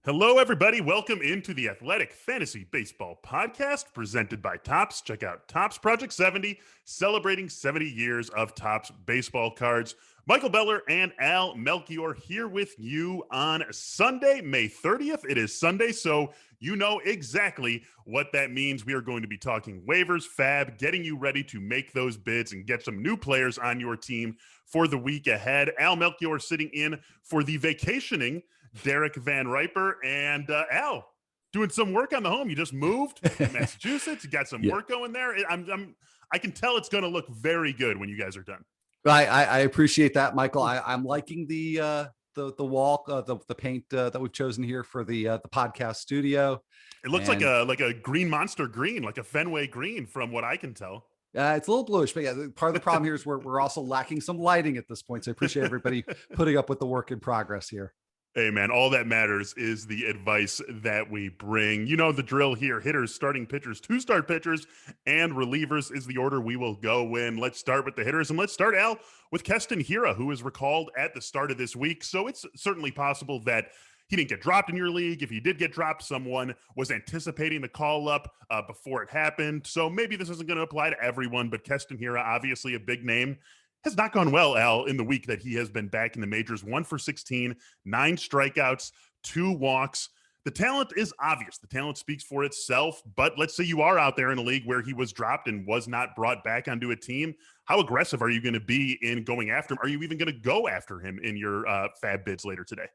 Hello, everybody. Welcome into the Athletic Fantasy Baseball Podcast presented by Topps. Check out Topps Project 70, celebrating 70 years of Topps baseball cards. Michael Beller and Al Melchior here with you on Sunday, May 30th. It is Sunday, so you know exactly what that means. We are going to be talking waivers, fab, getting you ready to make those bids and get some new players on your team for the week ahead. Al Melchior sitting in for the vacationing Derek Van Riper, and Al, doing some work on the home. You just moved to Massachusetts. You got some work going there. I can tell it's going to look very good when you guys are done. I appreciate that, Michael. I'm liking the wall, the paint that we've chosen here for the podcast studio. It looks like a green monster green, like a Fenway green, from what I can tell. It's a little bluish, but yeah, part of the problem here is we're also lacking some lighting at this point. So I appreciate everybody putting up with the work in progress here. Hey, man, all that matters is the advice that we bring. You know the drill here. Hitters, starting pitchers, two-start pitchers, and relievers is the order we will go in. Let's start with the hitters, and let's start, Al, with Kesten Hera, who was recalled at the start of this week. So it's certainly possible that he didn't get dropped in your league. If he did get dropped, someone was anticipating the call-up before it happened. So maybe this isn't going to apply to everyone, but Kesten Hera, obviously a big name, has not gone well, Al, in the week that he has been back in the majors. 1 for 16, 9 strikeouts, 2 walks. The talent is obvious. The talent speaks for itself. But let's say you are out there in a league where he was dropped and was not brought back onto a team. How aggressive are you going to be in going after him? Are you even going to go after him in your fab bids later today?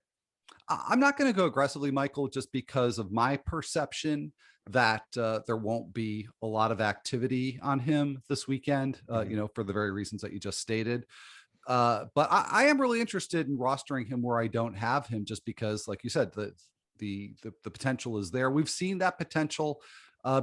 I'm not going to go aggressively, Michael, just because of my perception that there won't be a lot of activity on him this weekend, for the very reasons that you just stated. But I am really interested in rostering him where I don't have him, just because, like you said, the potential is there. We've seen that potential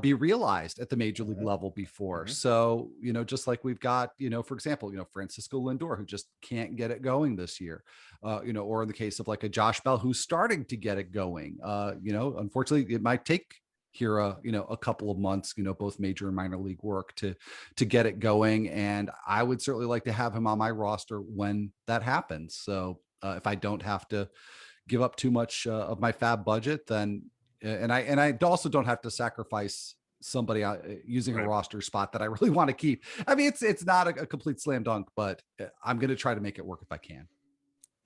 be realized at the major league level before. So, just like we've got, for example, Francisco Lindor, who just can't get it going this year, or in the case of like a Josh Bell, who's starting to get it going, unfortunately it might take Hera, a couple of months, both major and minor league work to get it going. And I would certainly like to have him on my roster when that happens. So if I don't have to give up too much of my fab budget, then and I also don't have to sacrifice somebody using a roster spot that I really want to keep. I mean, it's not a complete slam dunk, but I'm going to try to make it work if I can.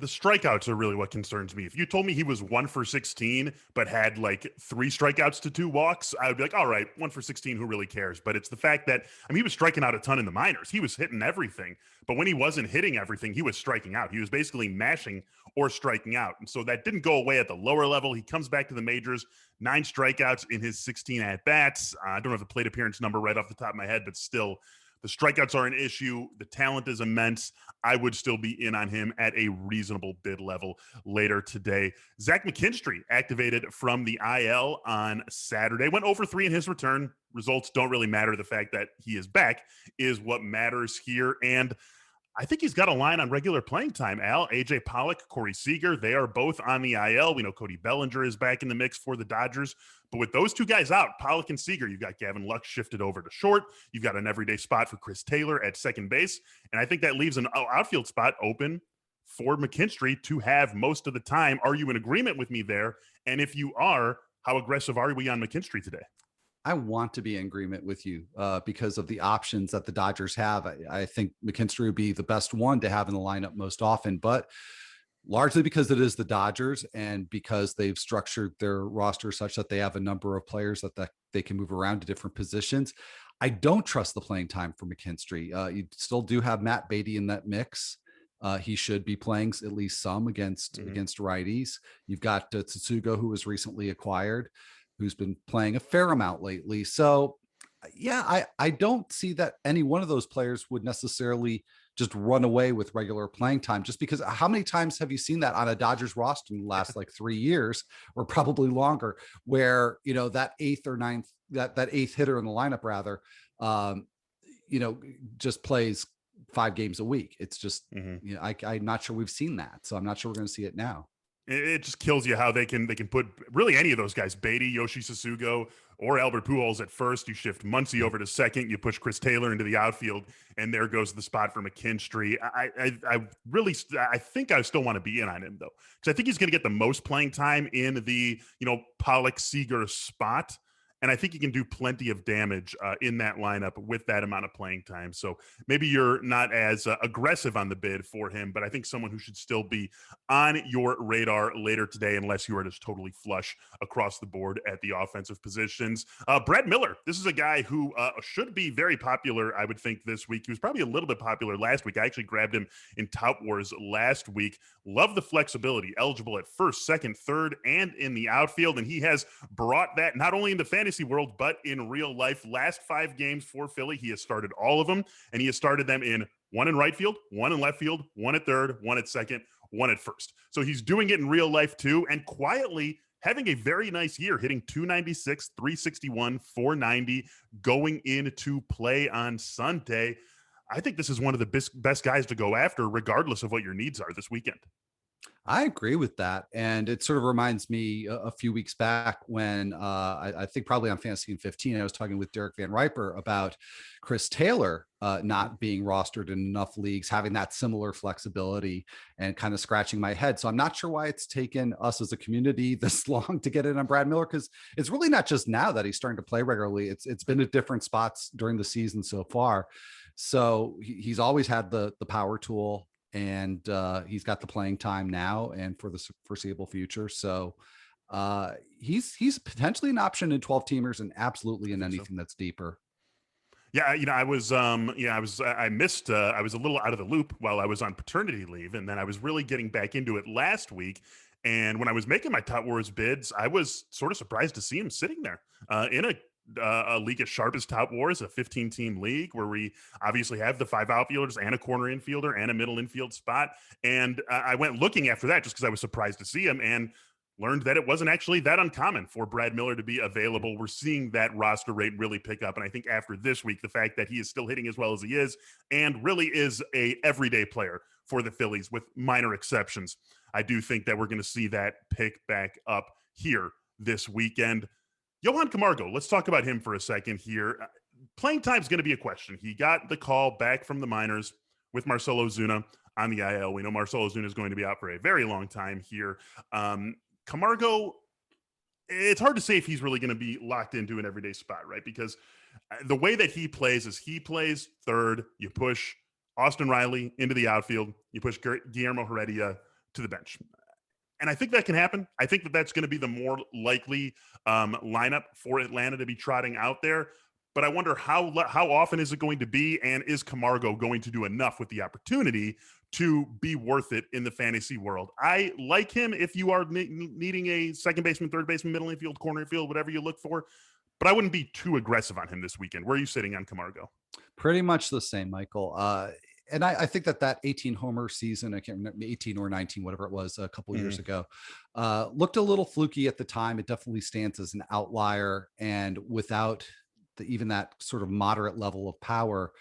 The strikeouts are really what concerns me. If you told me he was 1 for 16, but had like 3 strikeouts to 2 walks, I would be like, all right, 1 for 16, who really cares? But it's the fact that, he was striking out a ton in the minors. He was hitting everything. But when he wasn't hitting everything, he was striking out. He was basically mashing or striking out. And so that didn't go away at the lower level. He comes back to the majors, 9 strikeouts in his 16 at-bats. I don't have the plate appearance number right off the top of my head, but still, the strikeouts are an issue. The talent is immense. I would still be in on him at a reasonable bid level later today. Zach McKinstry activated from the IL on Saturday. Went over 3 in his return. Results don't really matter. The fact that he is back is what matters here. And I think he's got a line on regular playing time, Al. AJ Pollock, Corey Seager, they are both on the IL. We know Cody Bellinger is back in the mix for the Dodgers. But with those two guys out, Pollock and Seager, you've got Gavin Lux shifted over to short. You've got an everyday spot for Chris Taylor at second base. And I think that leaves an outfield spot open for McKinstry to have most of the time. Are you in agreement with me there? And if you are, how aggressive are we on McKinstry today? I want to be in agreement with you because of the options that the Dodgers have. I think McKinstry would be the best one to have in the lineup most often, but largely because it is the Dodgers and because they've structured their roster such that they have a number of players that they can move around to different positions. I don't trust the playing time for McKinstry. You still do have Matt Beatty in that mix. He should be playing at least some against righties. You've got Tsutsugo, who was recently acquired, who's been playing a fair amount lately. So yeah, I don't see that any one of those players would necessarily just run away with regular playing time, just because how many times have you seen that on a Dodgers roster in the last like 3 years or probably longer, where, that eighth or ninth, that eighth hitter in the lineup rather, just plays 5 games a week. It's just, I'm not sure we've seen that. So I'm not sure we're going to see it now. It just kills you how they can put really any of those guys, Beatty, Yoshi Sasugo, or Albert Pujols at first. You shift Muncy over to second. You push Chris Taylor into the outfield, and there goes the spot for McKinstry. I think I still want to be in on him though, because I think he's going to get the most playing time in the Pollock Seager spot. And I think he can do plenty of damage in that lineup with that amount of playing time. So maybe you're not as aggressive on the bid for him, but I think someone who should still be on your radar later today, unless you are just totally flush across the board at the offensive positions. Brad Miller, this is a guy who should be very popular, I would think, this week. He was probably a little bit popular last week. I actually grabbed him in Tout Wars last week. Love the flexibility, eligible at first, second, third, and in the outfield. And he has brought that not only into fantasy world, but in real life. Last 5 games for Philly, he has started all of them, and he has started them in 1 in right field, 1 in left field, 1 at third, 1 at second, 1 at first. So he's doing it in real life too, and quietly having a very nice year, hitting 296, 361, 490 going into play on Sunday. I think this is one of the best guys to go after, regardless of what your needs are this weekend. I agree with that. And it sort of reminds me a few weeks back when I think probably on Fantasy in 15, I was talking with Derek Van Riper about Chris Taylor not being rostered in enough leagues, having that similar flexibility, and kind of scratching my head. So I'm not sure why it's taken us as a community this long to get in on Brad Miller, because it's really not just now that he's starting to play regularly. It's been at different spots during the season so far. So he's always had the power tool, and he's got the playing time now and for the foreseeable future. So he's potentially an option in 12 teamers and absolutely in anything that's deeper. Yeah, I was I missed I was a little out of the loop while I was on paternity leave, and then I was really getting back into it last week. And when I was making my Tout Wars bids, I was sort of surprised to see him sitting there in a league as sharp as Tout Wars, a 15-team league where we obviously have the 5 outfielders and a corner infielder and a middle infield spot. And I went looking after that just because I was surprised to see him, and learned that it wasn't actually that uncommon for Brad Miller to be available. We're seeing that roster rate really pick up. And I think after this week, the fact that he is still hitting as well as he is and really is a everyday player for the Phillies with minor exceptions, I do think that we're going to see that pick back up here this weekend. Johan Camargo, let's talk about him for a second here. Playing time is going to be a question. He got the call back from the minors with Marcell Ozuna on the IL. We know Marcell Ozuna is going to be out for a very long time here. Camargo, it's hard to say if he's really going to be locked into an everyday spot, right? Because the way that he plays is he plays third, you push Austin Riley into the outfield, you push Guillermo Heredia to the bench. And I think that can happen. I think that that's going to be the more likely lineup for Atlanta to be trotting out there. But I wonder how often is it going to be, and is Camargo going to do enough with the opportunity to be worth it in the fantasy world? I like him if you are needing a second baseman, third baseman, middle infield, corner infield, whatever you look for. But I wouldn't be too aggressive on him this weekend. Where are you sitting on Camargo? Pretty much the same, Michael. And I think that 18 homer season, I can't remember, 18 or 19, whatever it was, a couple years ago, looked a little fluky at the time. It definitely stands as an outlier. And without even that sort of moderate level of power,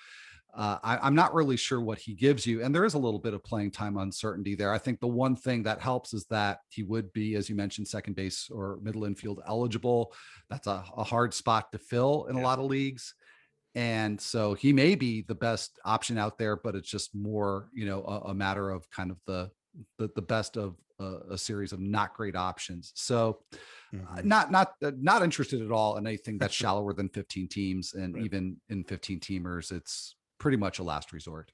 I'm not really sure what he gives you. And there is a little bit of playing time uncertainty there. I think the one thing that helps is that he would be, as you mentioned, second base or middle infield eligible. That's a hard spot to fill in a lot of leagues. And so he may be the best option out there, but it's just more, a matter of kind of the best of a series of not great options. So not interested at all in anything that's shallower than 15 teams. And right. Even in 15 teamers, it's pretty much a last resort.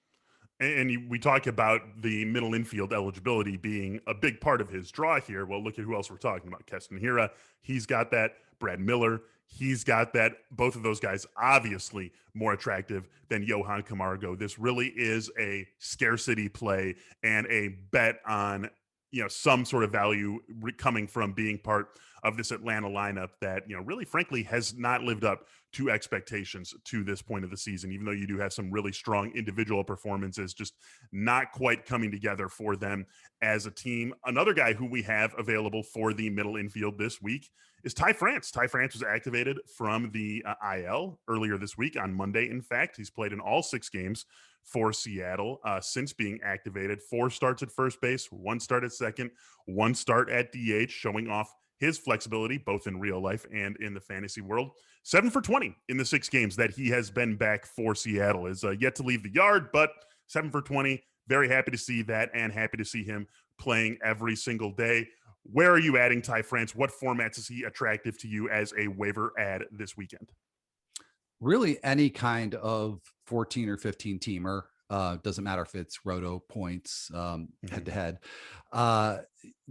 And we talk about the middle infield eligibility being a big part of his draw here. Well, look at who else we're talking about. Kesten Hera, he's got that. Brad Miller, he's got that. Both of those guys obviously more attractive than Johan Camargo. This really is a scarcity play and a bet on some sort of value coming from being part of this Atlanta lineup that, really frankly has not lived up to expectations to this point of the season, even though you do have some really strong individual performances, just not quite coming together for them as a team. Another guy who we have available for the middle infield this week is Ty France. Ty France was activated from the IL earlier this week on Monday. In fact, he's played in all 6 games for Seattle since being activated. 4 starts at first base, 1 start at second, 1 start at DH, showing off his flexibility both in real life and in the fantasy world. 7 for 20 in the 6 games that he has been back for Seattle. Is yet to leave the yard, but 7 for 20. Very happy to see that and happy to see him playing every single day. Where are you adding Ty France? What formats is he attractive to you as a waiver add this weekend? Really, any kind of 14 or 15 teamer. Doesn't matter if it's roto points, head to head.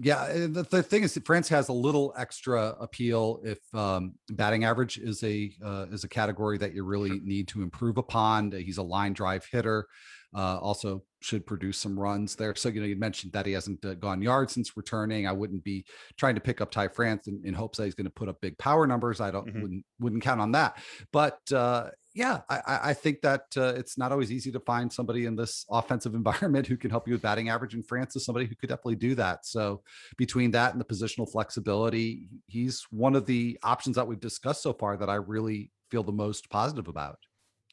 Yeah, the thing is that France has a little extra appeal if batting average is a category that you really need to improve upon. He's a line drive hitter. Also should produce some runs there. So, you mentioned that he hasn't gone yards since returning. I wouldn't be trying to pick up Ty France in hopes that he's going to put up big power numbers. I wouldn't count on that. But yeah, I think that it's not always easy to find somebody in this offensive environment who can help you with batting average. And France is somebody who could definitely do that. So between that and the positional flexibility, he's one of the options that we've discussed so far that I really feel the most positive about.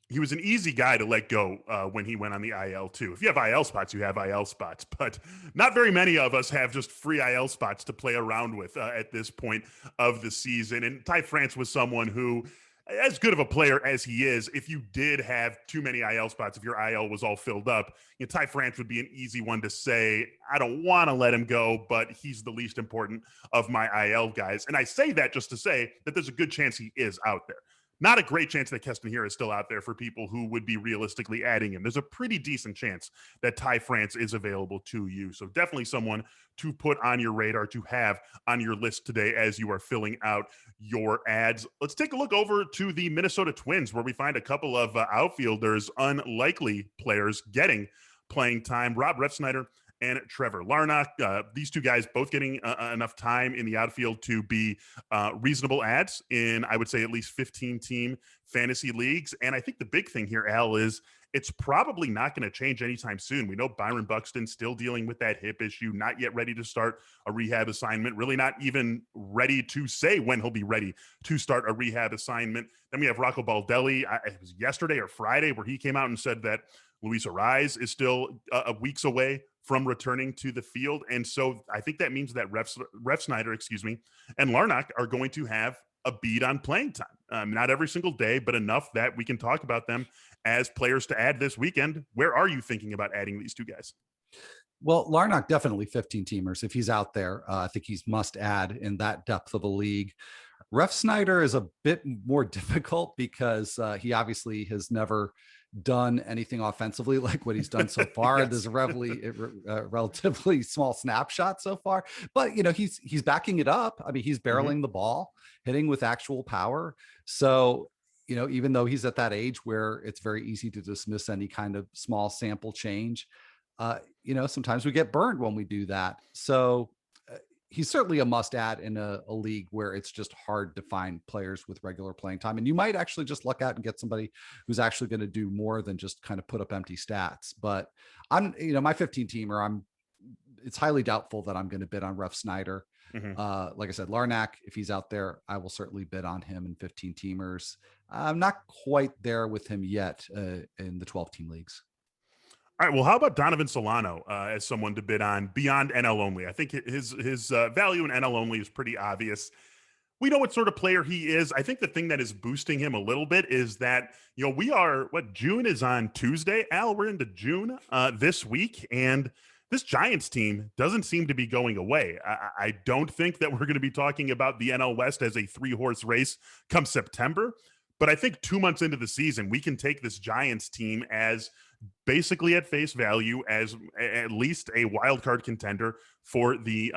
He was an easy guy to let go when he went on the IL too. If you have IL spots, you have IL spots, but not very many of us have just free IL spots to play around with at this point of the season. And Ty France was someone who, as good of a player as he is, if you did have too many IL spots, if your IL was all filled up, Ty France would be an easy one to say, I don't want to let him go, but he's the least important of my IL guys. And I say that just to say that there's a good chance he is out there. Not a great chance that Kesten Hera is still out there for people who would be realistically adding him. There's a pretty decent chance that Ty France is available to you. So definitely someone to put on your radar, to have on your list today as you are filling out your ads. Let's take a look over to the Minnesota Twins, where we find a couple of outfielders, unlikely players, getting playing time. Rob Refsnyder and Trevor Larnach. These two guys both getting enough time in the outfield to be reasonable ads in, I would say, at least 15-team fantasy leagues. And I think the big thing here, Al, is it's probably not going to change anytime soon. We know Byron Buxton still dealing with that hip issue, not yet ready to start a rehab assignment, really not even ready to say when he'll be ready to start a rehab assignment. Then we have Rocco Baldelli. It was yesterday or Friday where he came out and said that Luis Ariz is still weeks away from returning to the field. And so I think that means that Refsnyder, and Larnach are going to have a beat on playing time. Not every single day, but enough that we can talk about them as players to add this weekend. Where are you thinking about adding these two guys? Well, Larnach definitely 15 teamers. If he's out there, I think he's must add in that depth of a league. Refsnyder is a bit more difficult because he obviously has never done anything offensively like what he's done so far. Yes. There's a relatively small snapshot so far, but he's backing it up. I mean, he's barreling the ball, hitting with actual power. So, even though he's at that age where it's very easy to dismiss any kind of small sample change, sometimes we get burned when we do that. So he's certainly a must add in a league where it's just hard to find players with regular playing time. And you might actually just luck out and get somebody who's actually going to do more than just kind of put up empty stats. But my 15 teamer, it's highly doubtful that I'm going to bid on Refsnyder. Like I said, Larnach, if he's out there, I will certainly bid on him in 15 teamers. I'm not quite there with him yet in the 12-team leagues. All right. Well, how about Donovan Solano as someone to bid on beyond NL only? I think his value in NL only is pretty obvious. We know what sort of player he is. I think the thing that is boosting him a little bit is that, we are, June is on Tuesday. Al, we're into June this week, and this Giants team doesn't seem to be going away. I don't think that we're going to be talking about the NL West as a 3-horse race come September, but I think 2 months into the season, we can take this Giants team as basically at face value as at least a wild card contender for the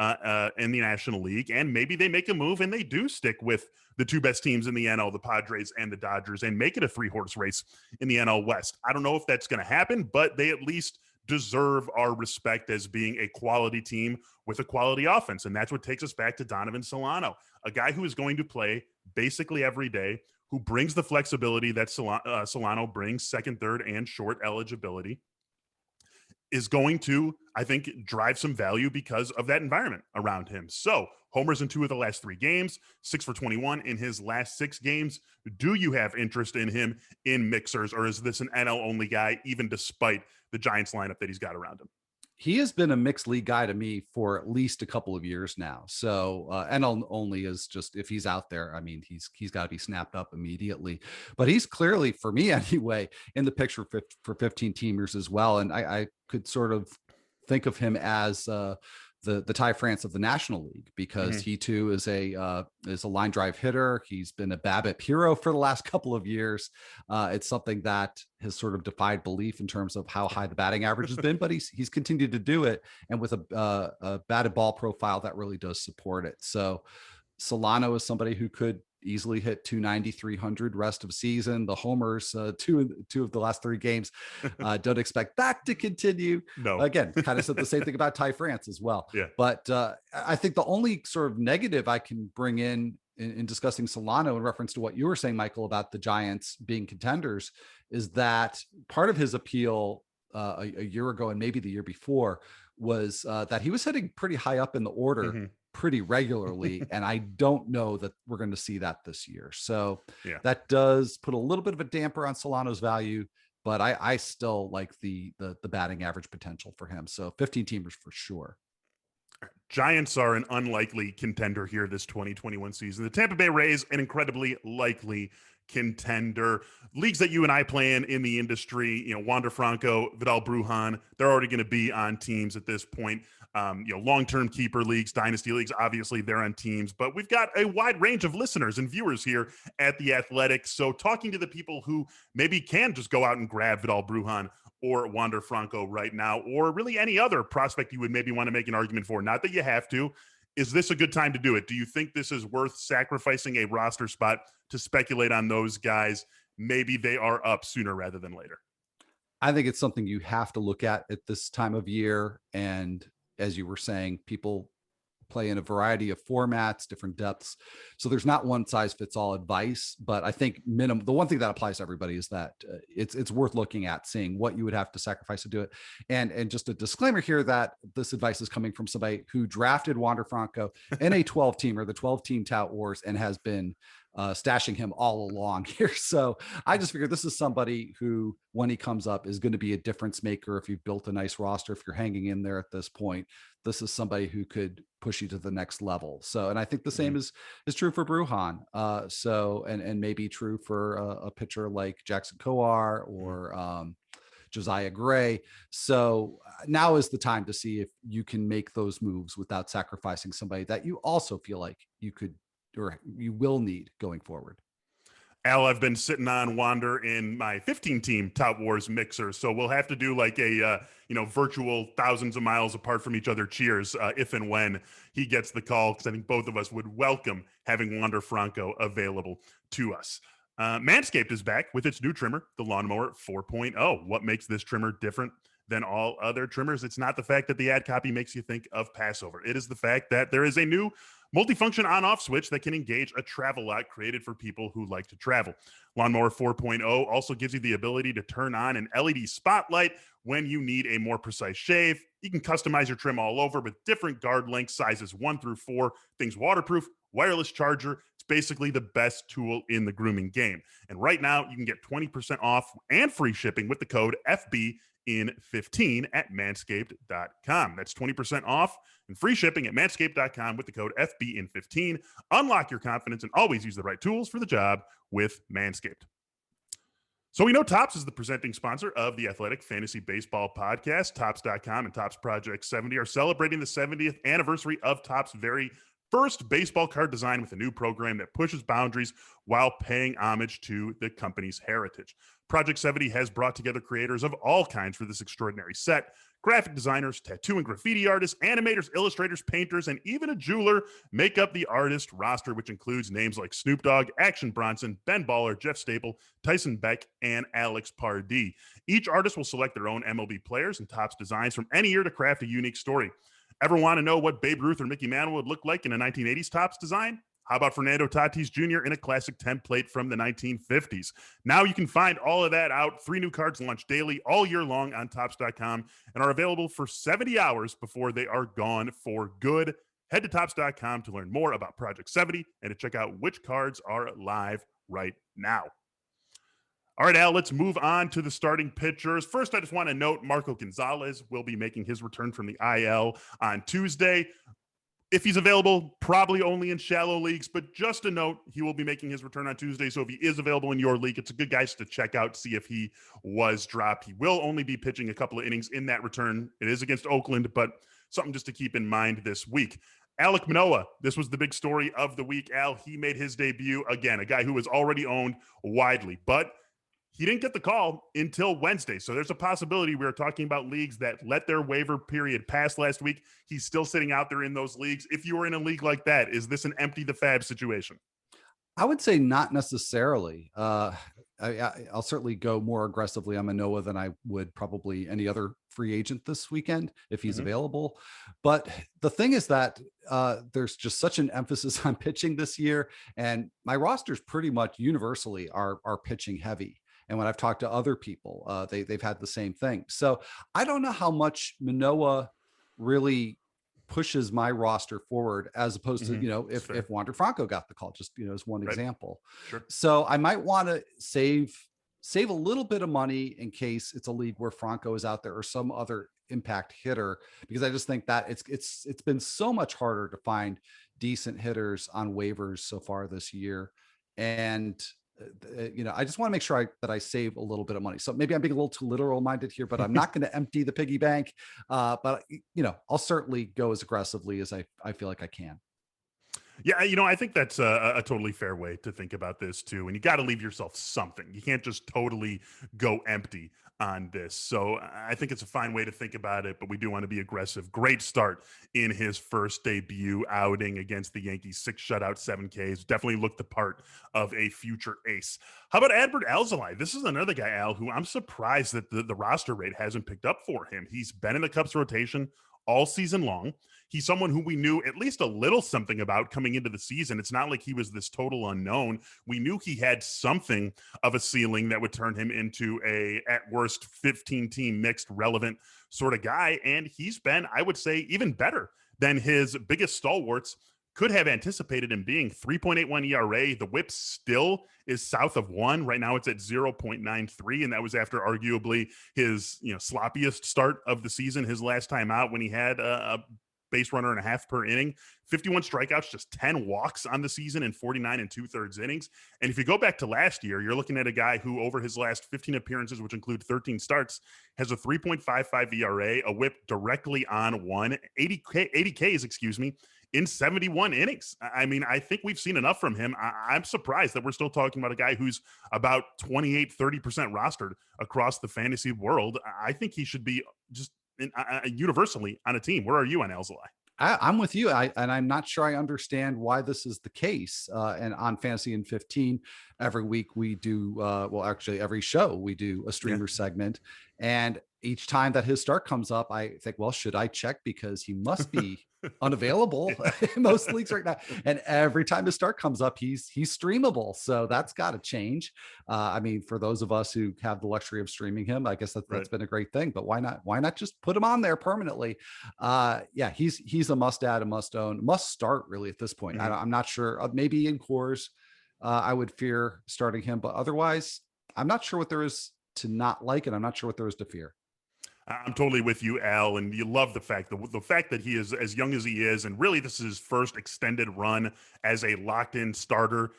in the National League. And maybe they make a move and they do stick with the 2 best teams in the NL, the Padres and the Dodgers, and make it a 3-horse race in the NL West. I don't know if that's going to happen, but they at least deserve our respect as being a quality team with a quality offense. And that's what takes us back to Donovan Solano, a guy who is going to play basically every day, who brings the flexibility that Solano brings, second, third, and short eligibility. is going to, I think, drive some value because of that environment around him. So, homers in 2 of the last 3 games, 6 for 21 in his last 6 games. Do you have interest in him in mixers, or is this an NL only guy, even despite the Giants lineup that he's got around him? He has been a mixed league guy to me for at least a couple of years now. So NL only is just, if he's out there, I mean, he's got to be snapped up immediately. But he's clearly, for me anyway, in the picture for 15 teamers as well. And I could sort of think of him as the Ty France of the National League, because he too is a line drive hitter. He's been a BABIP hero for the last couple of years. It's something that has sort of defied belief in terms of how high the batting average has been, but he's continued to do it, and with a batted ball profile that really does support it. So Solano is somebody who could easily hit 290, 300 rest of season. The homers, two of the last 3 games, don't expect that to continue. No. Again, kind of said the same thing about Ty France as well. Yeah. But I think the only sort of negative I can bring in discussing Solano in reference to what you were saying, Michael, about the Giants being contenders, is that part of his appeal a year ago and maybe the year before was that he was hitting pretty high up in the order pretty regularly. And I don't know that we're going to see that this year. So that does put a little bit of a damper on Solano's value, but I still like the batting average potential for him. So 15 teamers for sure. Giants are an unlikely contender here this 2021 season. The Tampa Bay Rays, an incredibly likely contender. Leagues that you and I play in the industry, Wander Franco, Vidal Brujan, they're already going to be on teams at this point. Long-term keeper leagues, dynasty leagues, obviously they're on teams, but we've got a wide range of listeners and viewers here at The Athletic. So talking to the people who maybe can just go out and grab Vidal Brujan or Wander Franco right now, or really any other prospect you would maybe want to make an argument for, not that you have to, is this a good time to do it? Do you think this is worth sacrificing a roster spot to speculate on those guys? Maybe they are up sooner rather than later. I think it's something you have to look at this time of year. And as you were saying, people play in a variety of formats, different depths. So there's not one size fits all advice, but I think the one thing that applies to everybody is that it's worth looking at, seeing what you would have to sacrifice to do it. And just a disclaimer here that this advice is coming from somebody who drafted Wander Franco in a 12 team or the 12 team tout wars and has been stashing him all along here. So I just figured this is somebody who, when he comes up, is going to be a difference maker. If you've built a nice roster, if you're hanging in there at this point, this is somebody who could push you to the next level. So, and I think the same is true for Brujan. And maybe true for a pitcher like Jackson Kowar or Josiah Gray. So now is the time to see if you can make those moves without sacrificing somebody that you also feel like you could or you will need going forward. Al, I've been sitting on Wander in my 15-team Tout Wars mixer, so we'll have to do like a virtual thousands of miles apart from each other cheers if and when he gets the call, because I think both of us would welcome having Wander Franco available to us. Manscaped is back with its new trimmer, the Lawnmower 4.0. What makes this trimmer different than all other trimmers? It's not the fact that the ad copy makes you think of Passover. It is the fact that there is a new multifunction on-off switch that can engage a travel lock created for people who like to travel. Lawnmower 4.0 also gives you the ability to turn on an LED spotlight when you need a more precise shave. You can customize your trim all over with different guard length sizes 1 through 4, things waterproof, wireless charger. It's basically the best tool in the grooming game. And right now you can get 20% off and free shipping with the code FBIN15 at manscaped.com. That's 20% off and free shipping at manscaped.com with the code FBIN15. Unlock your confidence and always use the right tools for the job with Manscaped. So we know Topps is the presenting sponsor of the Athletic Fantasy Baseball Podcast. Topps.com and Topps Project 70 are celebrating the 70th anniversary of Topps' very first baseball card design with a new program that pushes boundaries while paying homage to the company's heritage. Project 70 has brought together creators of all kinds for this extraordinary set. Graphic designers, tattoo and graffiti artists, animators, illustrators, painters, and even a jeweler make up the artist roster, which includes names like Snoop Dogg, Action Bronson, Ben Baller, Jeff Staple, Tyson Beck, and Alex Pardee. Each artist will select their own MLB players and Topps designs from any year to craft a unique story. Ever want to know what Babe Ruth or Mickey Mantle would look like in a 1980s Topps design? How about Fernando Tatis Jr. in a classic template from the 1950s? Now you can find all of that out. 3 new cards launch daily all year long on Topps.com and are available for 70 hours before they are gone for good. Head to Topps.com to learn more about Project 70 and to check out which cards are live right now. All right, Al, let's move on to the starting pitchers. First, I just want to note Marco Gonzalez will be making his return from the IL on Tuesday. If he's available, probably only in shallow leagues, but just a note, he will be making his return on Tuesday. So if he is available in your league, it's a good guy to check out, see if he was dropped. He will only be pitching a couple of innings in that return. It is against Oakland, but something just to keep in mind this week. Alek Manoah, this was the big story of the week. Al, he made his debut again, a guy who was already owned widely, but he didn't get the call until Wednesday. So there's a possibility we are talking about leagues that let their waiver period pass last week. He's still sitting out there in those leagues. If you were in a league like that, is this an empty the fab situation? I would say not necessarily. I'll certainly go more aggressively on Manoah than I would probably any other free agent this weekend if he's available. But the thing is that there's just such an emphasis on pitching this year, and my rosters pretty much universally are pitching heavy. And when I've talked to other people, they've had the same thing. So I don't know how much Manoah really pushes my roster forward as opposed to, if Wander Franco got the call, just, as one example. Sure. So I might want to save a little bit of money in case it's a league where Franco is out there or some other impact hitter, because I just think that it's been so much harder to find decent hitters on waivers so far this year. And I just want to make sure that I save a little bit of money. So maybe I'm being a little too literal minded here, but I'm not going to empty the piggy bank. But I'll certainly go as aggressively as I feel like I can. Yeah, I think that's a totally fair way to think about this too. And you got to leave yourself something. You can't just totally go empty on this. So I think it's a fine way to think about it, but we do want to be aggressive. Great start in his first debut outing against the Yankees. 6 shutouts, 7 Ks. Definitely looked the part of a future ace. How about Adbert Alzolay? This is another guy, Al, who I'm surprised that the roster rate hasn't picked up for him. He's been in the Cubs rotation all season long. He's someone who we knew at least a little something about coming into the season. It's not like he was this total unknown. We knew he had something of a ceiling that would turn him into a, at worst, 15-team mixed relevant sort of guy. And he's been, I would say, even better than his biggest stalwarts could have anticipated him being. 3.81 ERA. The whip still is south of 1. Right now it's at 0.93, and that was after arguably his sloppiest start of the season, his last time out when he had a base runner and a half per inning, 51 strikeouts, just 10 walks on the season in 49 2/3 innings. And if you go back to last year, you're looking at a guy who over his last 15 appearances, which include 13 starts, has a 3.55 ERA, a whip directly on 1, 80 Ks, in 71 innings. I mean, I think we've seen enough from him. I'm surprised that we're still talking about a guy who's about 30% rostered across the fantasy world. I think he should be just universally on a team. Where are you on Alzolay? I'm with you. And I'm not sure I understand why this is the case. And on Fantasy in 15, every week we do, actually every show we do a streamer segment. And each time that his start comes up, I think, well, should I check? Because he must be unavailable in most leagues right now. And every time his start comes up, he's streamable. So that's got to change. I mean, for those of us who have the luxury of streaming him, I guess that's been a great thing. But why not just put him on there permanently? He's a must add, a must own, must start really at this point. I'm not sure. Maybe in cores, I would fear starting him, but otherwise, I'm not sure what there is to not like, and I'm not sure what there is to fear. I'm totally with you, Al, and you love the fact that he is as young as he is, and really this is his first extended run as a locked-in starter.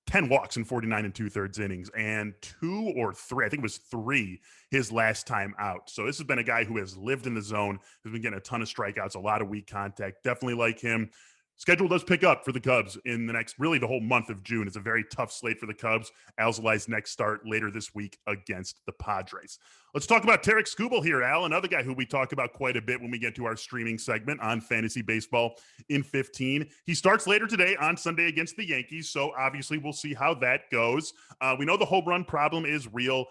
10 walks in 49 2/3 innings, and 2 or 3, I think it was 3, his last time out. So this has been a guy who has lived in the zone, has been getting a ton of strikeouts, a lot of weak contact. Definitely like him. Schedule does pick up for the Cubs in the next, really the whole month of June. It's a very tough slate for the Cubs. Alzolay's next start later this week against the Padres. Let's talk about Tarek Skubal here, Al, another guy who we talk about quite a bit when we get to our streaming segment on Fantasy Baseball in 15. He starts later today on Sunday against the Yankees, so obviously we'll see how that goes. We know the home run problem is real.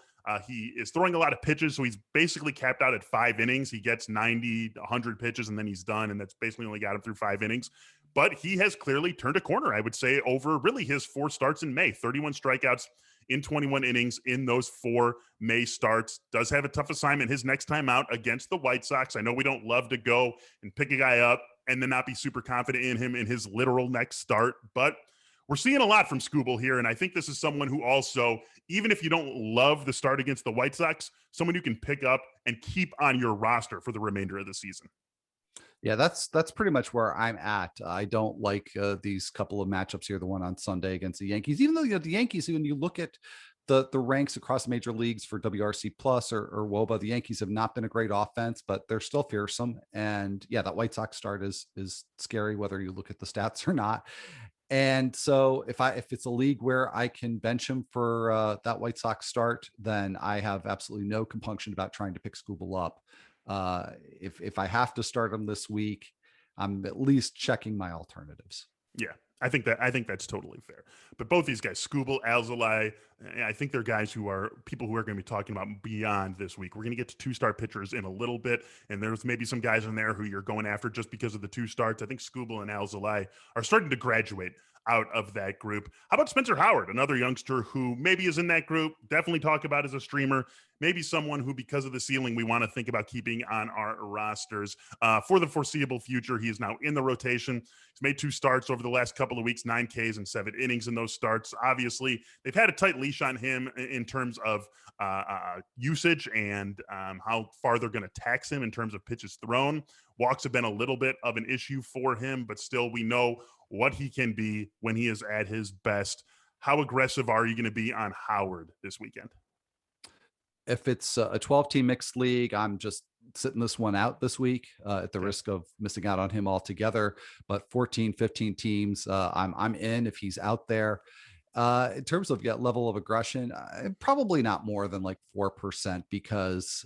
He is throwing a lot of pitches, so he's basically capped out at 5 innings. He gets 90, 100 pitches, and then he's done, and that's basically only got him through 5 innings. but he has clearly turned a corner, I would say, over really his 4 starts in May. 31 strikeouts in 21 innings in those 4 May starts. Does have a tough assignment his next time out against the White Sox. I know we don't love to go and pick a guy up and then not be super confident in him in his literal next start, but we're seeing a lot from Skubal here, and I think this is someone who also, even if you don't love the start against the White Sox, someone you can pick up and keep on your roster for the remainder of the season. Yeah, that's pretty much where I'm at. I don't like these couple of matchups here. The one on Sunday against the Yankees, even though the Yankees, when you look at the ranks across major leagues for WRC plus or WOBA, the Yankees have not been a great offense, but they're still fearsome. And yeah, that White Sox start is scary, whether you look at the stats or not. And so if it's a league where I can bench him for that White Sox start, then I have absolutely no compunction about trying to pick Skubal up. If I have to start him this week, I'm at least checking my alternatives. Yeah, I think that's totally fair. But both these guys, Skubal, Alzolay, I think they're guys who are people who are going to be talking about beyond this week. We're going to get to 2-star pitchers in a little bit, and there's maybe some guys in there who you're going after just because of the 2 starts. I think Skubal and Alzolay are starting to graduate out of that group. How about Spencer Howard, another youngster who maybe is in that group, definitely talk about as a streamer, maybe someone who, because of the ceiling, we want to think about keeping on our rosters for the foreseeable future. He is now in the rotation. He's made 2 starts over the last couple of weeks, 9 Ks and 7 innings in those starts. Obviously, they've had a tight leash on him in terms of usage and how far they're going to tax him in terms of pitches thrown. Walks have been a little bit of an issue for him, but still we know what he can be when he is at his best. How aggressive are you going to be on Howard this weekend? If it's a 12-team mixed league, I'm just sitting this one out this week at the risk of missing out on him altogether. But 14, 15 teams, I'm in if he's out there. In terms of level of aggression, probably not more than like 4% because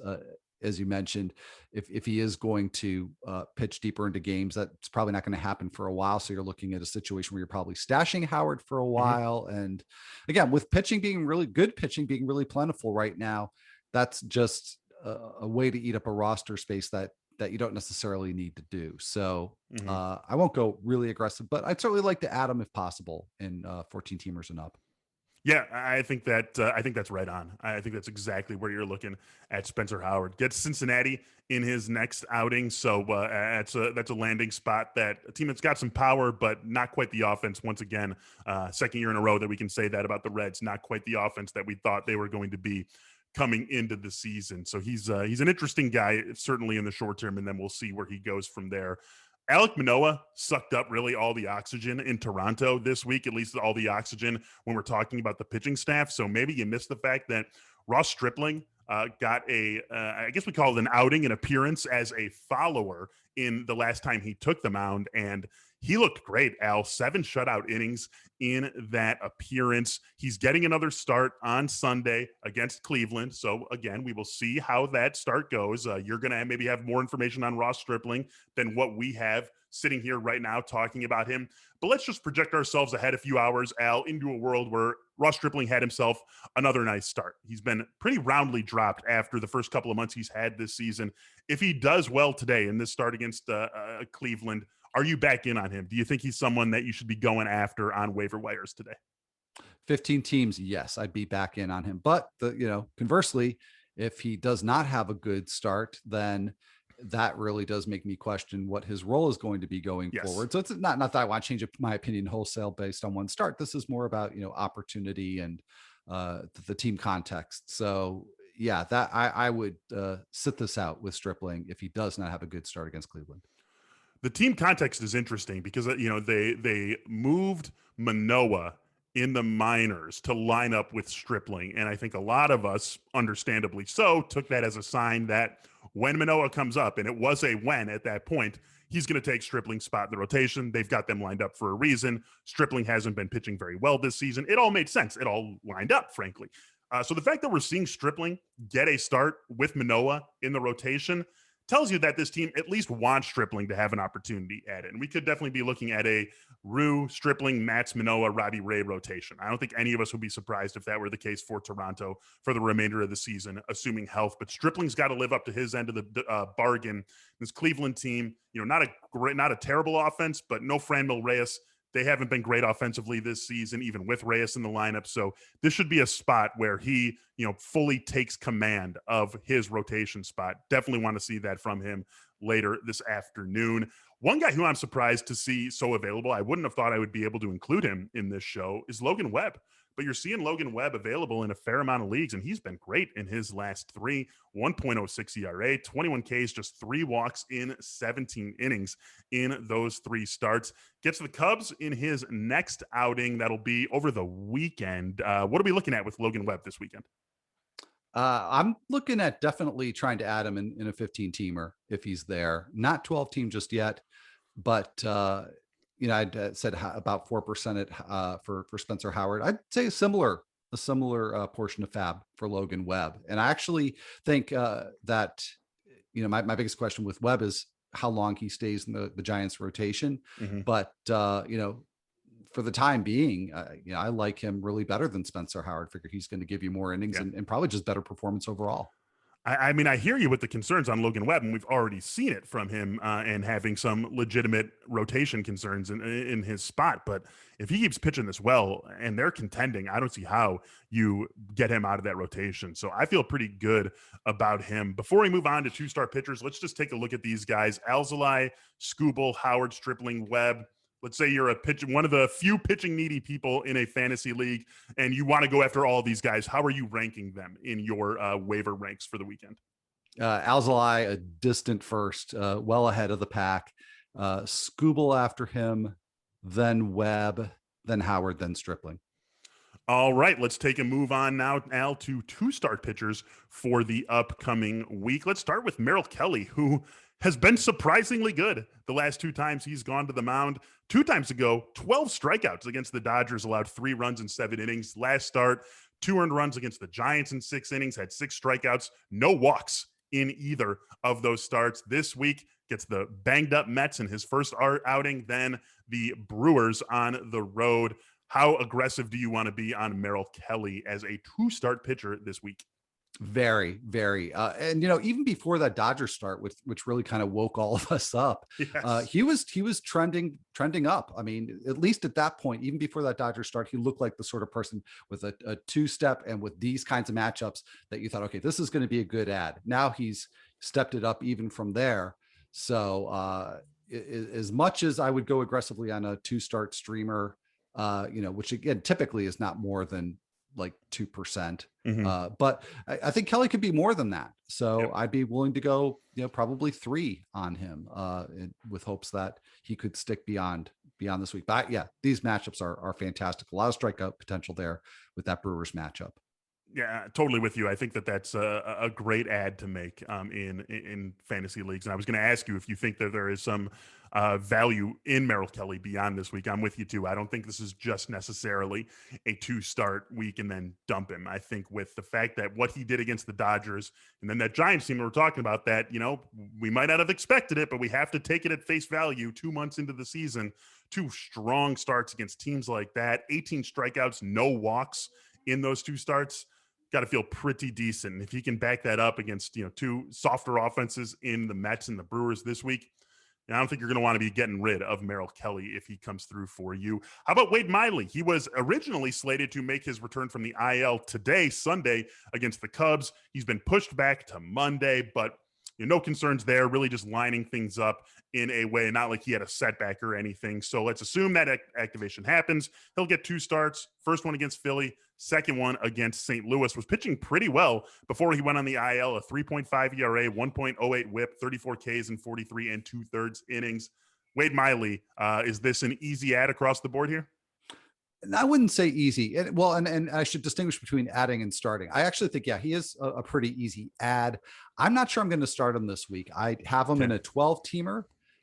as you mentioned, if he is going to pitch deeper into games, that's probably not going to happen for a while. So you're looking at a situation where you're probably stashing Howard for a while. And again, with pitching being really good, pitching being really plentiful right now, that's just a way to eat up a roster space that you don't necessarily need to do. So I won't go really aggressive, but I'd certainly like to add him if possible in 14 teamers and up. Yeah, I think that's right on. I think that's exactly where you're looking at Spencer Howard. Gets Cincinnati in his next outing, so that's a landing spot that a team that's got some power, but not quite the offense. Once again, second year in a row that we can say that about the Reds. Not quite the offense that we thought they were going to be coming into the season. So he's an interesting guy, certainly in the short term, and then we'll see where he goes from there. Alek Manoah sucked up really all the oxygen in Toronto this week, at least all the oxygen when we're talking about the pitching staff. So maybe you missed the fact that Ross Stripling got I guess we call it an outing, an appearance as a follower in the last time he took the mound. And he looked great, Al. 7 shutout innings in that appearance. He's getting another start on Sunday against Cleveland. So, again, we will see how that start goes. You're going to maybe have more information on Ross Stripling than what we have sitting here right now talking about him. But let's just project ourselves ahead a few hours, Al, into a world where Ross Stripling had himself another nice start. He's been pretty roundly dropped after the first couple of months he's had this season. If he does well today in this start against Cleveland, are you back in on him? Do you think he's someone that you should be going after on waiver wires today? 15 teams, yes, I'd be back in on him. But conversely, if he does not have a good start, then that really does make me question what his role is going to be going forward. So it's not that I want to change my opinion wholesale based on one start. This is more about opportunity and the team context. So yeah, that I would sit this out with Stripling if he does not have a good start against Cleveland. The team context is interesting because they moved Manoah in the minors to line up with Stripling, and I think a lot of us, understandably so, took that as a sign that when Manoah comes up, and it was a when at that point, he's going to take Stripling's spot in the rotation. They've got them lined up for a reason. Stripling hasn't been pitching very well this season. It all made sense. It all lined up, frankly. So the fact that we're seeing Stripling get a start with Manoah in the rotation tells you that this team at least wants Stripling to have an opportunity at it. And we could definitely be looking at a Rue, Stripling, Mats, Manoah, Robbie Ray rotation. I don't think any of us would be surprised if that were the case for Toronto for the remainder of the season, assuming health. But Stripling's got to live up to his end of the bargain. This Cleveland team, not a terrible offense, but no Franmil Reyes. They haven't been great offensively this season, even with Reyes in the lineup. So this should be a spot where he, fully takes command of his rotation spot. Definitely want to see that from him later this afternoon. One guy who I'm surprised to see so available, I wouldn't have thought I would be able to include him in this show, is Logan Webb. But you're seeing Logan Webb available in a fair amount of leagues, and he's been great in his last three. 1.06 ERA, 21 Ks, just 3 walks in 17 innings in those 3 starts. Gets the Cubs in his next outing. That'll be over the weekend. What are we looking at with Logan Webb this weekend? I'm looking at definitely trying to add him in a 15-teamer if he's there. Not 12-team just yet, but I'd said about 4% for Spencer Howard. I'd say a similar portion of fab for Logan Webb. And I actually think that my biggest question with Webb is how long he stays in the Giants rotation. Mm-hmm. But for the time being, I like him really better than Spencer Howard. Figure he's going to give you more innings and probably just better performance overall. I mean, I hear you with the concerns on Logan Webb, and we've already seen it from him and having some legitimate rotation concerns in his spot. But if he keeps pitching this well and they're contending, I don't see how you get him out of that rotation. So I feel pretty good about him. Before we move on to 2-star pitchers, let's just take a look at these guys. Alzolay, Skubal, Howard, Stripling, Webb. Let's say you're one of the few pitching needy people in a fantasy league, and you want to go after all these guys. How are you ranking them in your waiver ranks for the weekend? Alzolay, a distant first, well ahead of the pack. Skubal after him, then Webb, then Howard, then Stripling. All right, let's take a move on now, Al, to 2-star pitchers for the upcoming week. Let's start with Meryl Kelly, who has been surprisingly good the last 2 times he's gone to the mound. 2 times ago, 12 strikeouts against the Dodgers, allowed 3 runs in 7 innings. Last start, 2 earned runs against the Giants in 6 innings, had 6 strikeouts, no walks in either of those starts. This week, gets the banged up Mets in his first outing, then the Brewers on the road. How aggressive do you want to be on Meryl Kelly as a 2-start pitcher this week? Very, very. And, even before that Dodgers start, which really kind of woke all of us up, yes. He was trending up. I mean, at least at that point, even before that Dodgers start, he looked like the sort of person with a 2-step and with these kinds of matchups that you thought, okay, this is going to be a good ad. Now he's stepped it up even from there. So as much as I would go aggressively on a 2-start streamer, which again, typically is not more than like 2%. Mm-hmm. But I think Kelly could be more than that. So I'd be willing to go, probably 3 on him with hopes that he could stick beyond this week. But these matchups are fantastic. A lot of strikeout potential there with that Brewers matchup. Yeah, totally with you. I think that's a great ad to make in fantasy leagues. And I was going to ask you if you think that there is some value in Meryl Kelly beyond this week. I'm with you too. I don't think this is just necessarily a 2-start week and then dump him. I think with the fact that what he did against the Dodgers and then that Giants team we're talking about, that, we might not have expected it, but we have to take it at face value 2 months into the season. 2 strong starts against teams like that, 18 strikeouts, no walks in those 2 starts. Got to feel pretty decent. And if he can back that up against, 2 softer offenses in the Mets and the Brewers this week, I don't think you're going to want to be getting rid of Meryl Kelly if he comes through for you. How about Wade Miley? He was originally slated to make his return from the IL today, Sunday, against the Cubs. He's been pushed back to Monday, but no concerns there, really just lining things up in a way, not like he had a setback or anything. So let's assume that activation happens. He'll get 2 starts, first one against Philly, second one against St. Louis. Was pitching pretty well before he went on the IL, a 3.5 ERA, 1.08 whip, 34 Ks in 43 2/3 innings. Wade Miley, is this an easy ad across the board here? I wouldn't say easy. And I should distinguish between adding and starting. I actually think, he is a pretty easy ad. I'm not sure I'm going to start him this week. I have him in a 12-teamer,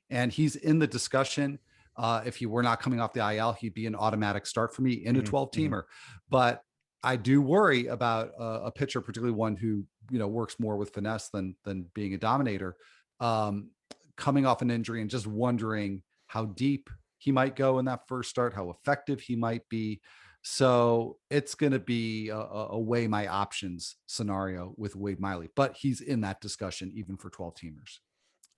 and he's in the discussion. If he were not coming off the IL, he'd be an automatic start for me in a 12-teamer. But I do worry about a pitcher, particularly one who works more with finesse than being a dominator. um, coming off an injury and just wondering how deep he might go in that first start, how effective he might be. So it's going to be a weigh my options scenario with Wade Miley, but he's in that discussion even for 12 teamers.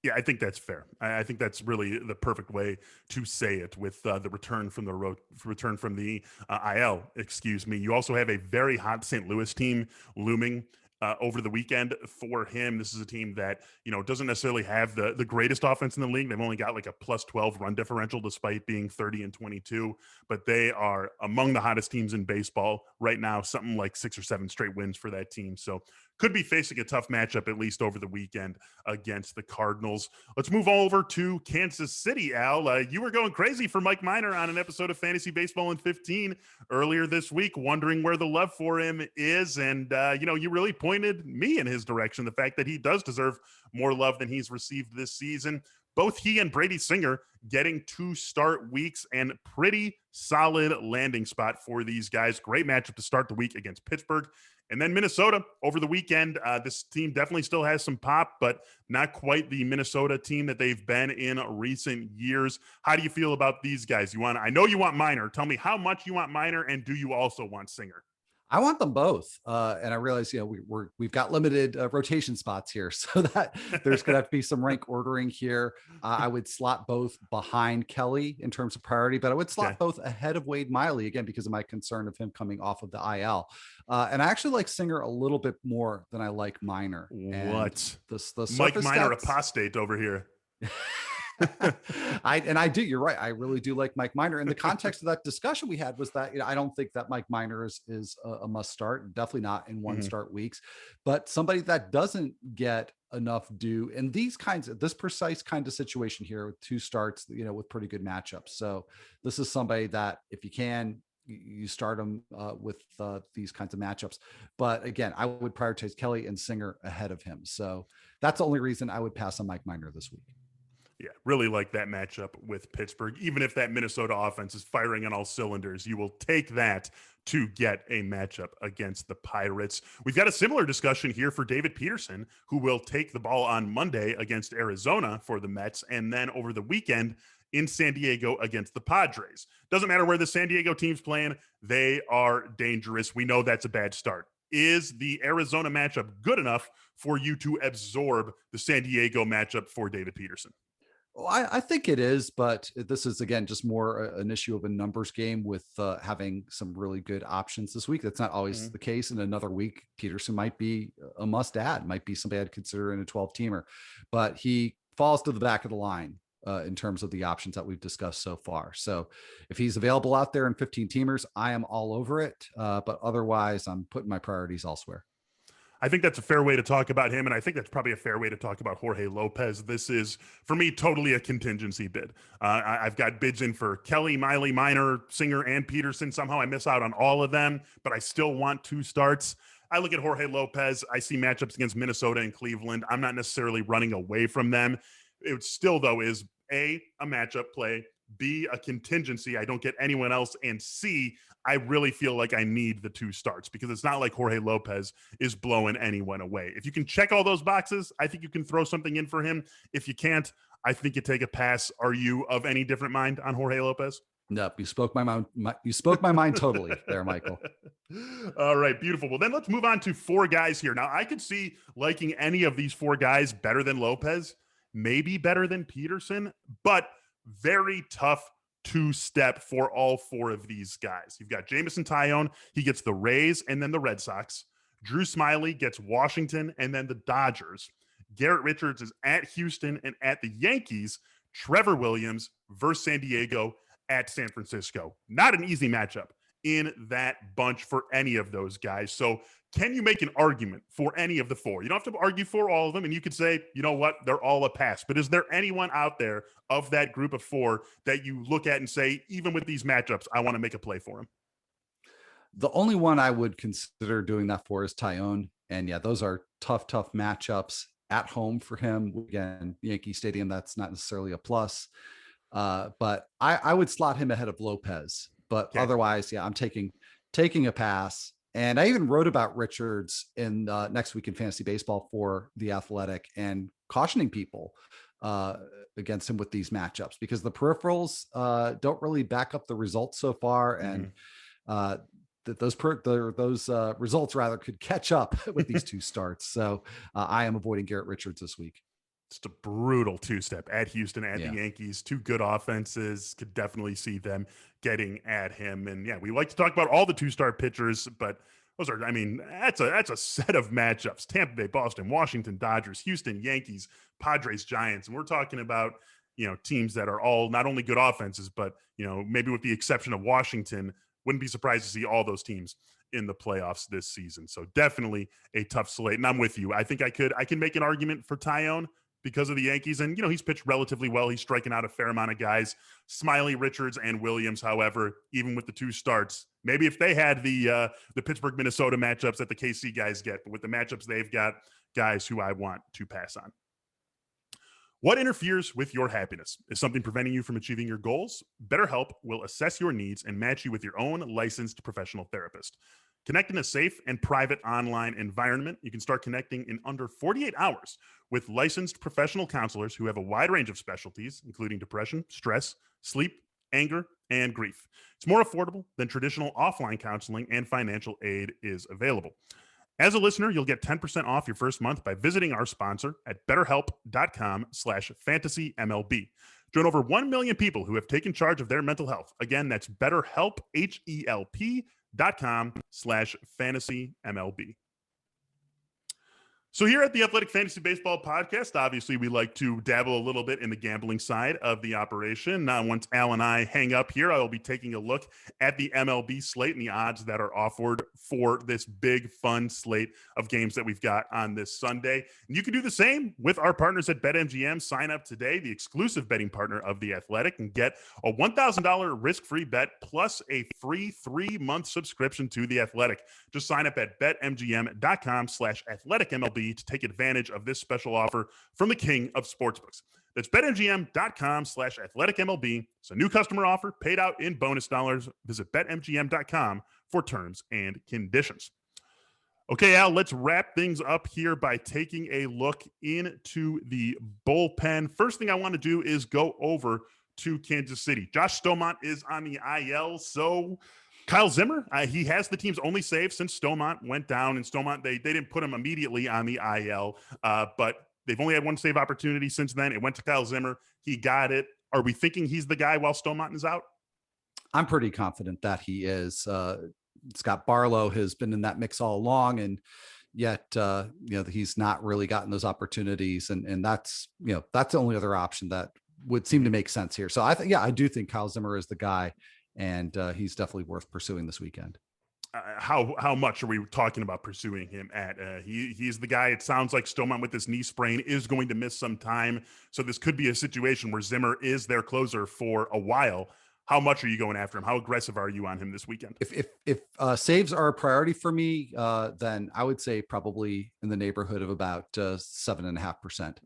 Yeah, I think that's fair. I think that's really the perfect way to say it with the return from the IL. Excuse me. You also have a very hot St. Louis team looming over the weekend for him. This is a team that doesn't necessarily have the greatest offense in the league. They've only got like a +12 run differential despite being 30-22, but they are among the hottest teams in baseball right now. Something like 6 or 7 straight wins for that team. So could be facing a tough matchup at least over the weekend against the Cardinals. Let's move over to Kansas City, Al. You were going crazy for Mike Minor on an episode of Fantasy Baseball in 15 earlier this week, wondering where the love for him is. And, you really pointed me in his direction, the fact that he does deserve more love than he's received this season. Both he and Brady Singer getting 2 start weeks and pretty solid landing spot for these guys. Great matchup to start the week against Pittsburgh. And then Minnesota over the weekend. This team definitely still has some pop, but not quite the Minnesota team that they've been in recent years. How do you feel about these guys? I know you want Minor. Tell me how much you want Minor, and do you also want Singer? I want them both. And I realize, we've got limited rotation spots here, so that there's going to have to be some rank ordering here. I would slot both behind Kelly in terms of priority, but I would slot both ahead of Wade Miley, again, because of my concern of him coming off of the IL. And I actually like Singer a little bit more than I like Minor. What? The Mike Minor apostate over here. I do. You're right. I really do like Mike Minor. In the context of that discussion we had was that I don't think that Mike Minor is a must start. Definitely not in one start weeks, but somebody that doesn't get enough due in this precise kind of situation here with 2 starts, with pretty good matchups. So this is somebody that if you can, you start them with these kinds of matchups. But again, I would prioritize Kelly and Singer ahead of him. So that's the only reason I would pass on Mike Minor this week. Yeah, really like that matchup with Pittsburgh. Even if that Minnesota offense is firing on all cylinders, you will take that to get a matchup against the Pirates. We've got a similar discussion here for David Peterson, who will take the ball on Monday against Arizona for the Mets, and then over the weekend in San Diego against the Padres. Doesn't matter where the San Diego team's playing, they are dangerous. We know that's a bad start. Is the Arizona matchup good enough for you to absorb the San Diego matchup for David Peterson? Well, I think it is, but this is, again, just more an issue of a numbers game with having some really good options this week. That's not always the case. In another week, Peterson might be a must add, might be somebody I'd consider in a 12 teamer, but he falls to the back of the line in terms of the options that we've discussed so far. So if he's available out there in 15 teamers, I am all over it. But otherwise, I'm putting my priorities elsewhere. I think that's a fair way to talk about him, and I think that's probably a fair way to talk about Jorge Lopez. This is, for me, totally a contingency bid. I've got bids in for Kelly, Miley, Minor, Singer, and Peterson. Somehow I miss out on all of them, but I still want 2 starts. I look at Jorge Lopez. I see matchups against Minnesota and Cleveland. I'm not necessarily running away from them. It still, though, is A, a matchup play, B, a contingency. I don't get anyone else, and C, I really feel like I need the 2 starts because it's not like Jorge Lopez is blowing anyone away. If you can check all those boxes, I think you can throw something in for him. If you can't, I think you take a pass. Are you of any different mind on Jorge Lopez? Nope, you spoke my mind. You spoke my mind totally there, Michael. All right, beautiful. Well, then let's move on to 4 guys here. Now, I could see liking any of these 4 guys better than Lopez, maybe better than Peterson, but very tough 2-step for all 4 of these guys. You've got Jameson Taillon. He gets the Rays and then the Red Sox. Drew Smyly gets Washington and then the Dodgers. Garrett Richards is at Houston and at the Yankees. Trevor Williams versus San Diego at San Francisco. Not an easy matchup in that bunch for any of those guys. So can you make an argument for any of the 4? You don't have to argue for all of them, and you could say, you know what, they're all a pass. But is there anyone out there of that group of 4 that you look at and say, even with these matchups, I want to make a play for him? The only one I would consider doing that for is Taillon. And yeah, those are tough matchups at home for him. Again, Yankee Stadium, that's not necessarily a plus. But I would slot him ahead of Lopez. But otherwise, yeah, I'm taking a pass And I even wrote about Richards in Next Week in Fantasy Baseball for The Athletic and cautioning people uh, against him with these matchups because the peripherals don't really back up the results so far. And uh, that those results rather could catch up with these two starts. So I am avoiding Garrett Richards this week. Just a brutal two-step at Houston, at Yeah. the Yankees. Two good offenses. Could definitely see them getting at him. And yeah, we like to talk about all the two-star pitchers, but those are, I mean, that's a set of matchups. Tampa Bay, Boston, Washington, Dodgers, Houston, Yankees, Padres, Giants. And we're talking about, teams that are all not only good offenses, but, maybe with the exception of Washington, wouldn't be surprised to see all those teams in the playoffs this season. So definitely a tough slate. And I'm with you. I think I can make an argument for Tyone because of the Yankees. And, he's pitched relatively well. He's striking out a fair amount of guys. Smiley, Richards, and Williams, however, even with the two starts, maybe if they had the Pittsburgh, Minnesota matchups that the KC guys get, but with the matchups they've got, guys who I want to pass on. What interferes with your happiness? Is something preventing you from achieving your goals? BetterHelp will assess your needs and match you with your own licensed professional therapist. Connect in a safe and private online environment. You can start connecting in under 48 hours with licensed professional counselors who have a wide range of specialties, including depression, stress, sleep, anger, and grief. It's more affordable than traditional offline counseling, and financial aid is available. As a listener, you'll get 10% off your first month by visiting our sponsor at betterhelp.com/fantasymlb. Join over 1 million people who have taken charge of their mental health. Again, that's BetterHelp, HELP.com/fantasymlb. So here at the Athletic Fantasy Baseball Podcast, obviously we like to dabble a little bit in the gambling side of the operation. Once Al and I hang up here, I will be taking a look at the MLB slate and the odds that are offered for this big, fun slate of games that we've got on this Sunday. And you can do the same with our partners at BetMGM. Sign up today, the exclusive betting partner of the Athletic, and get a $1,000 risk-free bet plus a free 3-month subscription to the Athletic. Just sign up at betmgm.com/athleticmlb to take advantage of this special offer from the king of sportsbooks. That's betmgm.com/athleticmlb. It's a new customer offer paid out in bonus dollars. Visit betmgm.com for terms and conditions. Okay, Al, let's wrap things up here by taking a look into the bullpen. First thing I want to do is go over to Kansas City. Josh Stomont is on the IL, so Kyle Zimmer, he has the team's only save since Stomont went down. And Stomont, they didn't put him immediately on the IL, but they've only had one save opportunity since then. It went to Kyle Zimmer. He got it. Are we thinking he's the guy while Stomont is out? I'm pretty confident that he is. Scott Barlow has been in that mix all along, and yet he's not really gotten those opportunities. And that's the only other option that would seem to make sense here. So I do think Kyle Zimmer is the guy. And he's definitely worth pursuing this weekend. How much are we talking about pursuing him at? He's the guy. It sounds like Stomont with this knee sprain is going to miss some time. So this could be a situation where Zimmer is their closer for a while. How much are you going after him? How aggressive are you on him this weekend? If saves are a priority for me, then I would say probably in the neighborhood of about 7.5%.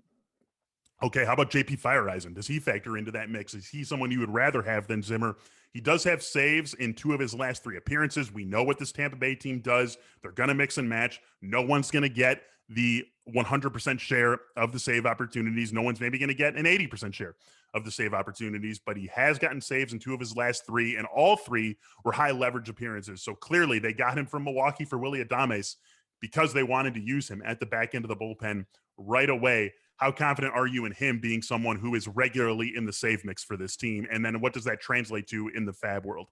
Okay, how about JP Firerison? Does he factor into that mix? Is he someone you would rather have than Zimmer? He does have saves in 2 of his last 3 appearances. We know what this Tampa Bay team does. They're going to mix and match. No one's going to get the 100% share of the save opportunities. No one's maybe going to get an 80% share of the save opportunities, but he has gotten saves in 2 of his last 3, and all 3 were high leverage appearances. So clearly they got him from Milwaukee for Willy Adames because they wanted to use him at the back end of the bullpen right away. How confident are you in him being someone who is regularly in the save mix for this team? And then what does that translate to in the fab world?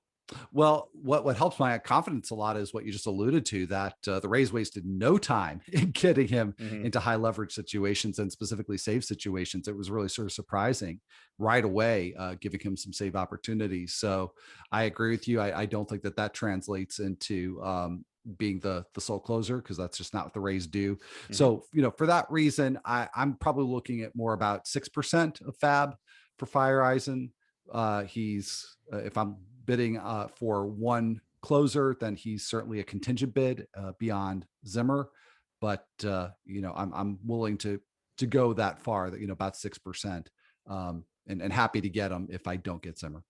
Well, what helps my confidence a lot is what you just alluded to, that the Rays wasted no time in getting him into high leverage situations and specifically save situations. It was really sort of surprising right away, giving him some save opportunities. So I agree with you. I don't think that translates into being the sole closer, because that's just not what the Rays do. So, for that reason, I'm probably looking at more about 6% of fab for Firerison. He's if I'm bidding for one closer, then he's certainly a contingent bid beyond Zimmer. But I'm willing to go that far, that about 6%, and happy to get him if I don't get Zimmer.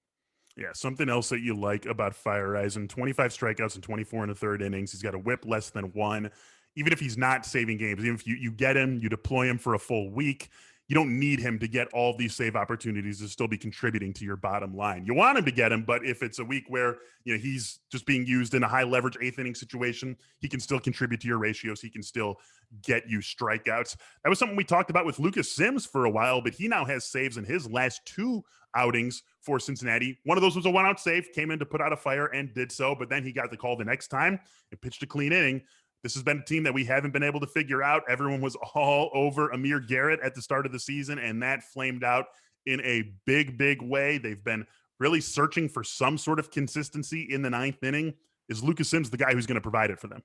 Yeah, something else that you like about Fireyison, 25 strikeouts and 24 in the third innings. He's got a whip less than one. Even if he's not saving games, even if you get him, you deploy him for a full week, you don't need him to get all these save opportunities to still be contributing to your bottom line. You want him to get him, but if it's a week where he's just being used in a high leverage eighth inning situation, he can still contribute to your ratios. He can still get you strikeouts. That was something we talked about with Lucas Sims for a while, but he now has saves in his last two outings for Cincinnati. One of those was a 1-out save, came in to put out a fire and did so, but then he got the call the next time and pitched a clean inning. This has been a team that we haven't been able to figure out. Everyone was all over Amir Garrett at the start of the season, and that flamed out in a big, big way. They've been really searching for some sort of consistency in the ninth inning. Is Lucas Sims the guy who's going to provide it for them?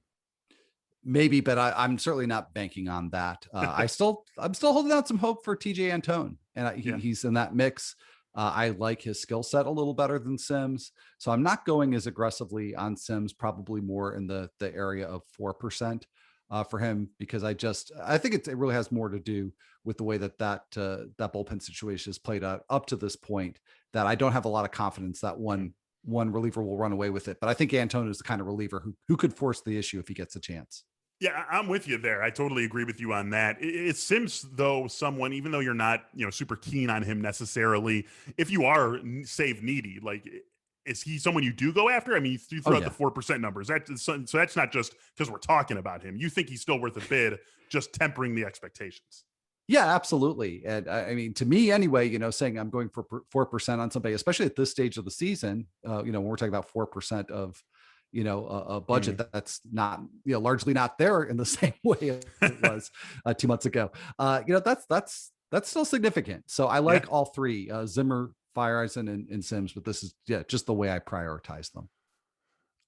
Maybe, but I'm certainly not banking on that. I'm still holding out some hope for TJ Antone, and he's in that mix. I like his skill set a little better than Sims, so I'm not going as aggressively on Sims. Probably more in the area of 4% for him, because I think it really has more to do with the way that bullpen situation has played out up to this point. That I don't have a lot of confidence that one reliever will run away with it. But I think Antone is the kind of reliever who could force the issue if he gets a chance. Yeah, I'm with you there. I totally agree with you on that. It's Sims, though, someone, even though you're not, super keen on him necessarily, if you are save needy, like, is he someone you do go after? I mean, you throw out the 4% numbers. So that's not just because we're talking about him. You think he's still worth a bid, just tempering the expectations. Yeah, absolutely. And I mean, to me anyway, saying I'm going for 4% on somebody, especially at this stage of the season, when we're talking about 4% of a budget that's not, largely not there in the same way it was 2 months ago. That's still significant. So I like all three, Zimmer, Fireyison, and Sims, but this is just the way I prioritize them.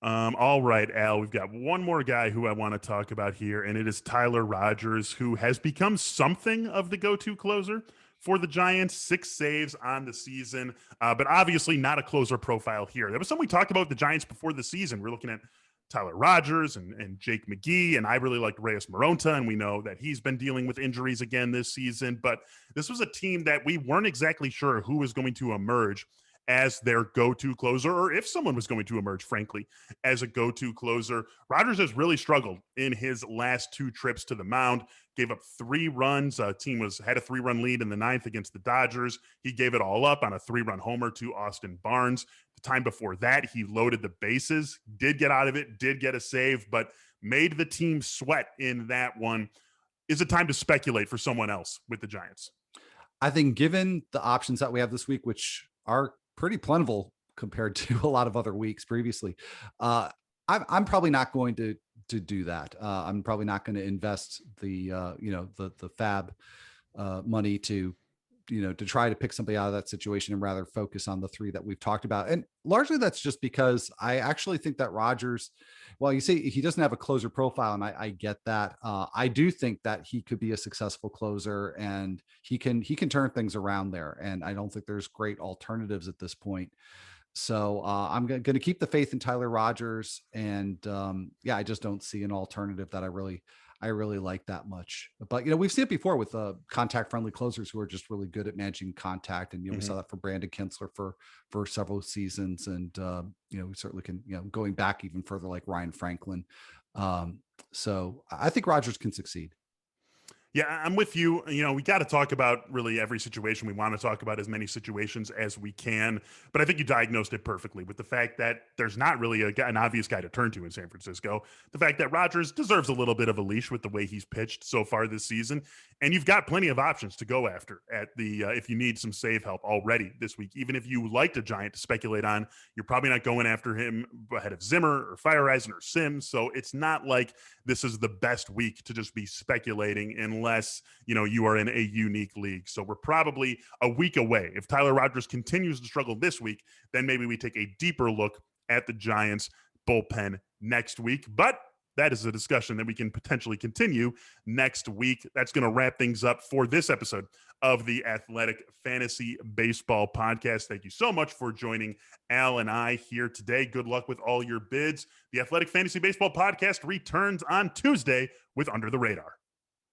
All right, Al, we've got one more guy who I want to talk about here, and it is Tyler Rogers, who has become something of the go-to closer for the Giants. 6 saves on the season, but obviously not a closer profile here. That was something we talked about with the Giants before the season. We're looking at Tyler Rogers and Jake McGee, and I really liked Reyes Moronta, and we know that he's been dealing with injuries again this season, but this was a team that we weren't exactly sure who was going to emerge as their go-to closer, or if someone was going to emerge, frankly, as a go-to closer. Rogers has really struggled in his last 2 trips to the mound, gave up 3 runs. Team had a 3-run lead in the 9th against the Dodgers. He gave it all up on a 3-run homer to Austin Barnes. The time before that, he loaded the bases, did get out of it, did get a save, but made the team sweat in that one. Is it time to speculate for someone else with the Giants? I think given the options that we have this week, which are pretty plentiful compared to a lot of other weeks previously, I'm probably not going to do that. I'm probably not going to invest the fab money to try to pick somebody out of that situation, and rather focus on the 3 that we've talked about. And largely that's just because I actually think that Rogers, well, you say he doesn't have a closer profile, and I get that. I do think that he could be a successful closer, and he can turn things around there. And I don't think there's great alternatives at this point. So I'm going to keep the faith in Tyler Rogers, and I just don't see an alternative that I really like that much. But we've seen it before with contact-friendly closers who are just really good at managing contact, and we saw that for Brandon Kinsler for several seasons, and we certainly can going back even further, like Ryan Franklin. So I think Rogers can succeed. Yeah, I'm with you. We got to talk about really every situation. We want to talk about as many situations as we can. But I think you diagnosed it perfectly with the fact that there's not really an obvious guy to turn to in San Francisco. The fact that Rodgers deserves a little bit of a leash with the way he's pitched so far this season. And you've got plenty of options to go after at the if you need some save help already this week. Even if you liked a Giant to speculate on, you're probably not going after him ahead of Zimmer or Fireyison or Sims. So it's not like this is the best week to just be speculating unless, you are in a unique league. So we're probably a week away. If Tyler Rogers continues to struggle this week, then maybe we take a deeper look at the Giants bullpen next week. But that is a discussion that we can potentially continue next week. That's going to wrap things up for this episode of the Athletic Fantasy Baseball Podcast. Thank you so much for joining Al and I here today. Good luck with all your bids. The Athletic Fantasy Baseball Podcast returns on Tuesday with Under the Radar.